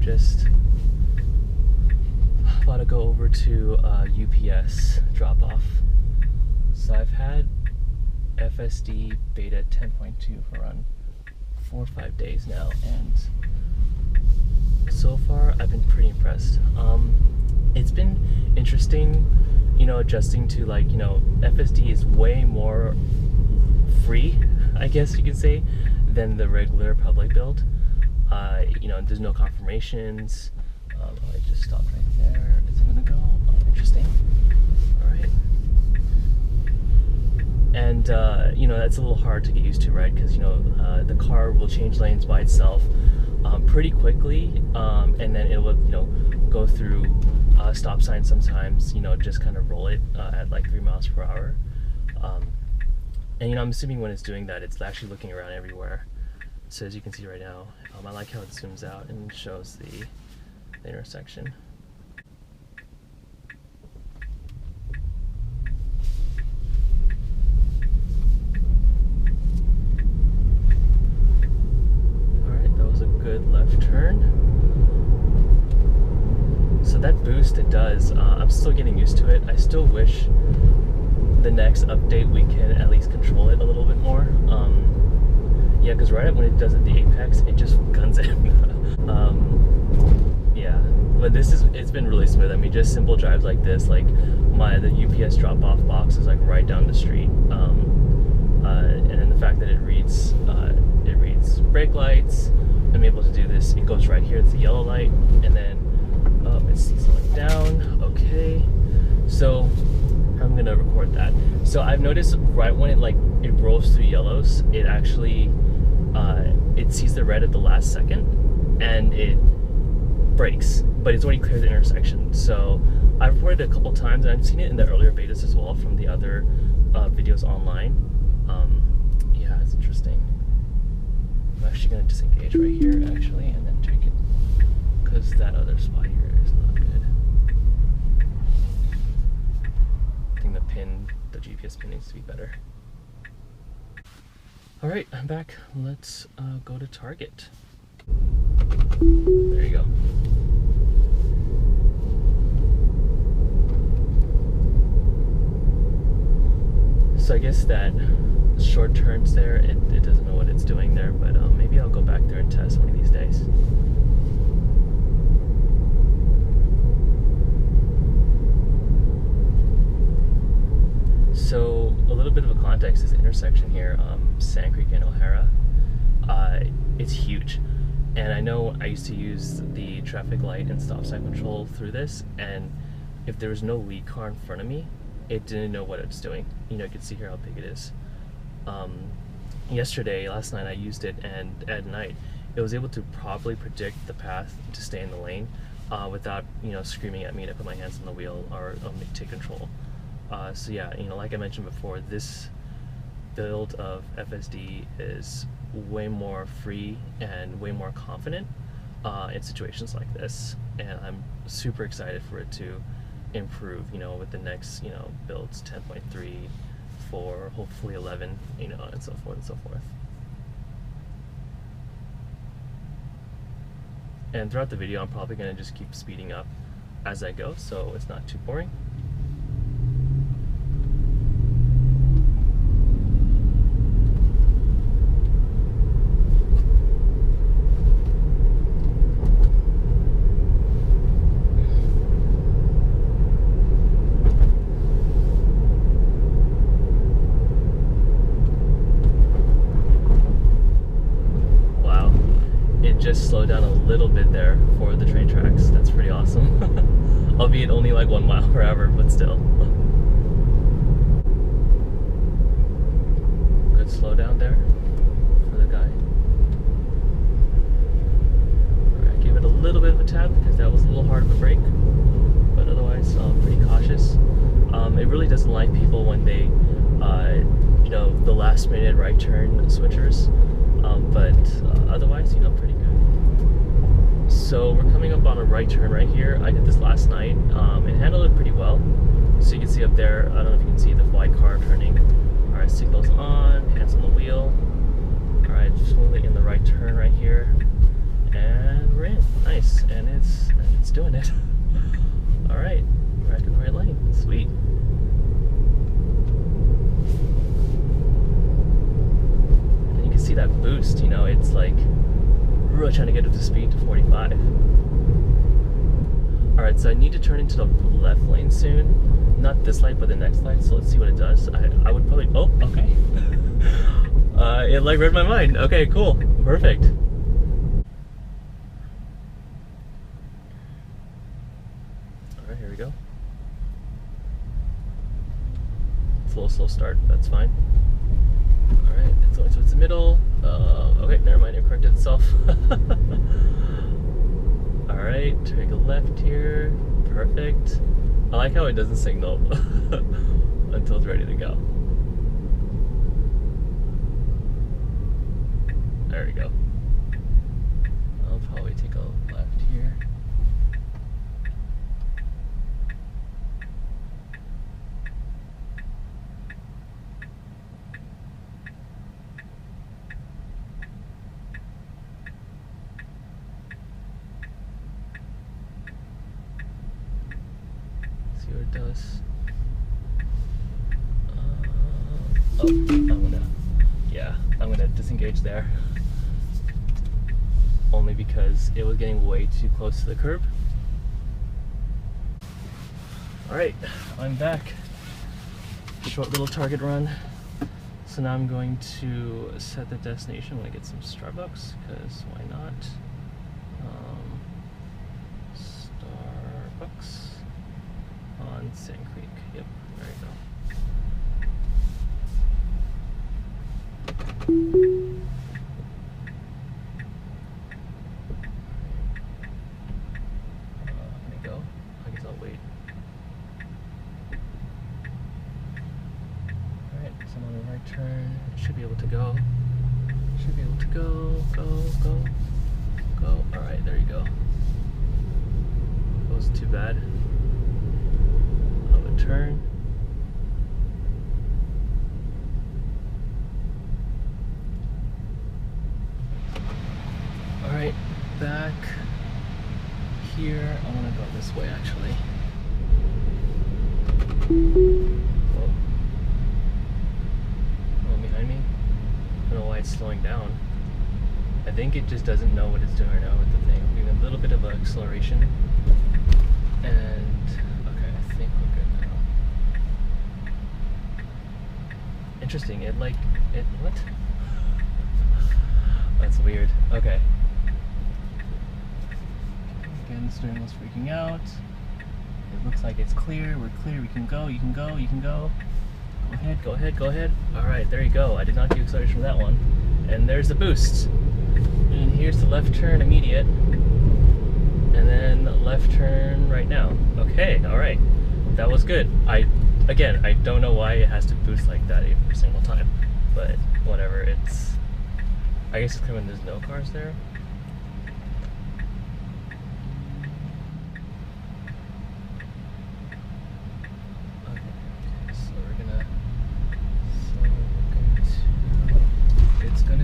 just about to go over to UPS drop off. So I've had FSD Beta 10.2 for around 4 or 5 days now, and so far I've been pretty impressed. It's been interesting, adjusting to FSD is way more free, I guess you can say, than the regular public build. There's no confirmations. I just stopped right there. Is it gonna go? Oh, interesting. All right. And that's a little hard to get used to, right? Because the car will change lanes by itself pretty quickly, and then it will go through stop signs sometimes. Just kind of roll it at like 3 miles per hour. And I'm assuming when it's doing that, it's actually looking around everywhere. So as you can see right now, I like how it zooms out and shows the intersection. Alright, that was a good left turn. So that boost it does, I'm still getting used to it. I still wish the next update we can at least control it a little bit more. Yeah, because right when it does at the apex, it just guns it. Yeah, but it's been really smooth. I mean, just simple drives like this, like the UPS drop-off box is like right down the street, and then the fact that it reads brake lights. I'm able to do this. It goes right here. It's the yellow light, and then it's slowing down. Okay, so I'm gonna record that. So I've noticed right when it rolls through yellows, it actually it sees the red at the last second and it brakes, but it's already cleared the intersection. So I've reported it a couple times, and I've seen it in the earlier betas as well from the other videos online. Yeah, it's interesting. I'm actually gonna disengage right here actually, and then take it, because that other spot here is not good. I think the GPS pin needs to be better. All right, I'm back. Let's go to Target. There you go. So I guess that short turns there, it doesn't know what it's doing there, but maybe I'll go back there and test one of these days. So a little bit of a context, this intersection here, Sand Creek and O'Hara, it's huge. And I know I used to use the traffic light and stop sign control through this, and if there was no lead car in front of me, it didn't know what it's doing. You can see here how big it is. Last night I used it, and at night it was able to properly predict the path to stay in the lane without screaming at me to put my hands on the wheel or take control. So yeah, like I mentioned before, this build of FSD is way more free and way more confident in situations like this, and I'm super excited for it to improve, with the next, builds 10.3, 4, hopefully 11, and so forth and so forth. And throughout the video, I'm probably going to just keep speeding up as I go, so it's not too boring. Just slow down a little bit there for the train tracks. That's pretty awesome. Albeit only like 1 mile per hour, but still. Good slow down there for the guy. Alright, give it a little bit of a tap because that was a little hard of a brake, but otherwise pretty cautious. It really doesn't like people when they the last minute right turn switchers, but otherwise pretty good. So we're coming up on a right turn right here. I did this last night and handled it pretty well. So you can see up there, I don't know if you can see the white car turning. Alright, signals on, hands on the wheel. Alright, just smoothly in the right turn right here. And we're in. Nice, and it's doing it. All right, back in the right lane. Sweet. And you can see that boost. You know, it's like really trying to get up to speed to 45. All right, so I need to turn into the left lane soon. Not this light, but the next light. So let's see what it does. I would probably. Oh, okay. It like read my mind. Okay, cool, perfect. All right, here we go. It's a little slow start. That's fine. All right, it's going towards the middle. Okay, never mind. It corrected itself. All right, take a left here. Perfect. I like how it doesn't signal until it's ready to go. There we go. I'll probably take a left here. See what it does. I'm gonna disengage there. Only because it was getting way too close to the curb. All right, I'm back. Short little target run. So now I'm going to set the destination. I'm gonna get some Starbucks, because why not? Starbucks on Sand Creek. Yep, there you go. Turn, should be able to go. Should be able to go. All right, there you go. That wasn't too bad. I'll turn. All right, back here. I want to go this way actually. I don't know why it's slowing down. I think it just doesn't know what it's doing right now with the thing. I'm giving a little bit of an acceleration. And, okay, I think we're good now. Interesting, what? That's weird. Okay. Again, the steering wheel's freaking out. It looks like it's clear. We're clear. We can go. You can go. You can go. Go ahead. All right, there you go. I did not do acceleration from that one. And there's the boost. And here's the left turn immediate. And then left turn right now. Okay, all right. That was good. I don't know why it has to boost like that every single time. But whatever, I guess it's because there's no cars there.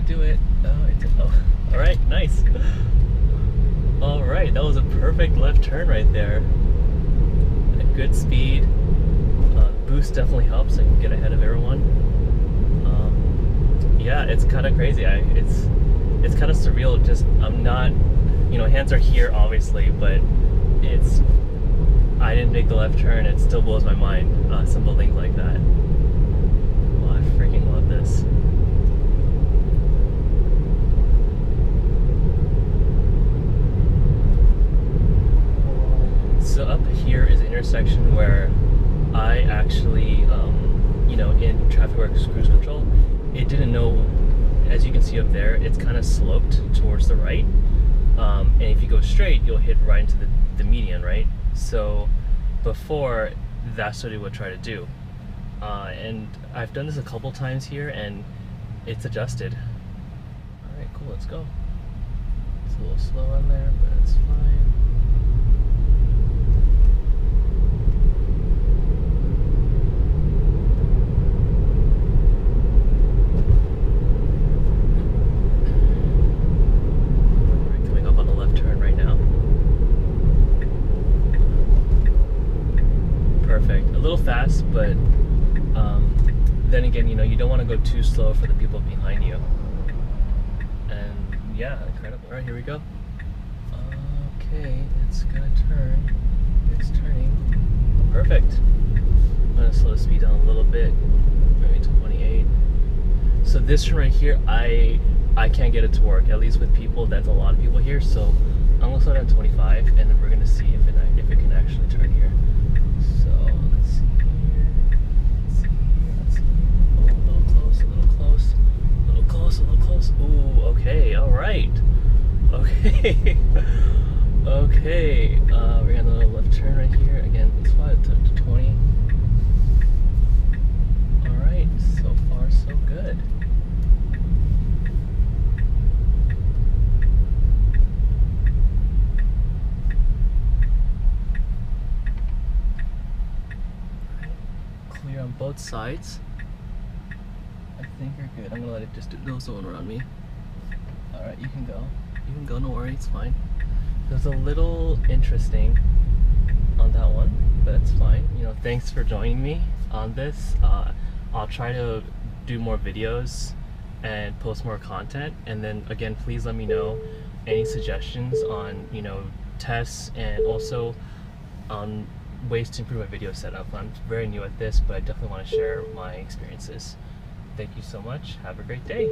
Do it. All right, nice. All right, that was a perfect left turn right there. At good speed. Boost definitely helps. I can get ahead of everyone. Yeah, it's kind of crazy. It's kind of surreal. Just I'm not, hands are here obviously, but I didn't make the left turn. It still blows my mind. Simple things like that. Well, I freaking love this. So up here is an intersection where I actually, in traffic works cruise control, it didn't know, as you can see up there, it's kind of sloped towards the right. And if you go straight, you'll hit right into the median, right? So before, that's what it would try to do. And I've done this a couple times here, and it's adjusted. All right, cool, let's go. It's a little slow on there, but it's fine. Coming up on the left turn right now. little fast, but then again, you know, you don't want to go too slow for the people behind you. And yeah, incredible. All right, here we go. Okay, it's gonna turn. It's turning. Perfect. I'm gonna slow the speed down a little bit, maybe to 28. So this turn right here, I can't get it to work. At least with people, that's a lot of people here. So I'm gonna slow down to 25, and then we're gonna see if it can actually turn here. So let's see here. Let's see here. Let's see here. Oh, a little close, a little close, a little close, a little close. Ooh, okay, all right. Okay. Okay. We got another left turn right here. Again, let's fly it to 20. All right. So far, so good. Clear on both sides. I think you're good. I'm gonna let it just do no zone around me. All right, you can go. You can go. No worry, it's fine. It was a little interesting on that one, but it's fine. You know, thanks for joining me on this. I'll try to do more videos and post more content. And then again, please let me know any suggestions on, you know, tests and also on ways to improve my video setup. I'm very new at this, but I definitely want to share my experiences. Thank you so much. Have a great day.